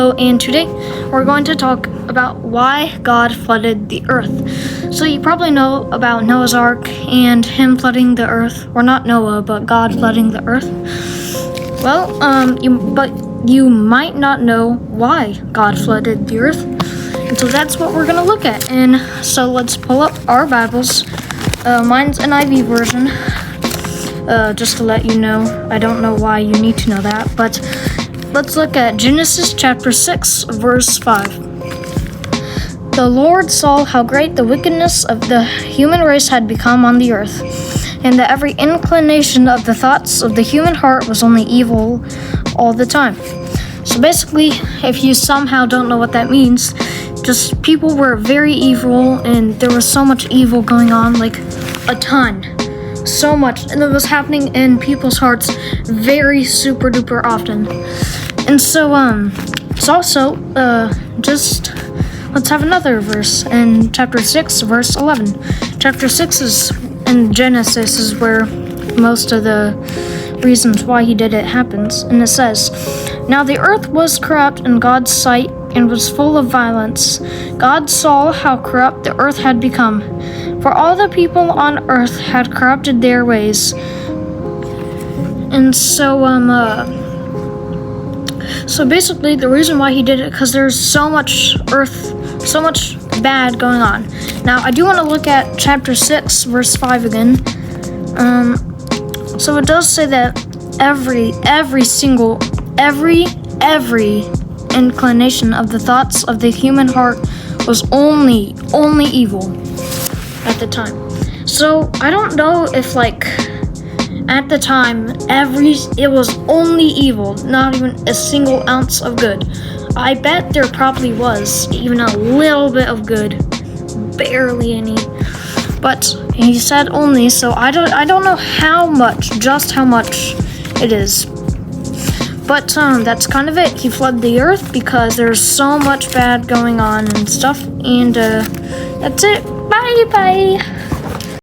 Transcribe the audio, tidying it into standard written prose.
Hello, and today we're going to talk about why God flooded the earth. So you probably know about Noah's Ark and him flooding the earth. Or not Noah, but God flooding the earth. Well, you might not know why God flooded the earth. And so that's what we're going to look at. And so let's pull up our Bibles. Mine's an IV version. Just to let you know, I don't know why you need to know that, but let's look at Genesis chapter 6, verse 5. The Lord saw how great the wickedness of the human race had become on the earth, and that every inclination of the thoughts of the human heart was only evil all the time. So basically, if you somehow don't know what that means, just people were very evil, and there was so much evil going on, like a ton. So much, and it was happening in people's hearts very super duper often. And so it's also just let's have another verse in chapter 6 verse 11. Chapter 6 is in Genesis is where most of the reasons why he did it happens, and it says, "Now the earth was corrupt in God's sight and was full of violence. God saw how corrupt the earth had become, for all the people on earth had corrupted their ways." And so basically the reason why he did it, because there's so much bad going on. Now I do want to look at chapter 6 verse 5 again. So it does say that every inclination of the thoughts of the human heart was only evil at the time. So I don't know if at the time it was only evil, not even a single ounce of good. I bet there probably was even a little bit of good, barely any. But he said only, so I don't know how much it is. But that's kind of it. He flooded the earth because there's so much bad going on and stuff. And that's it. Bye.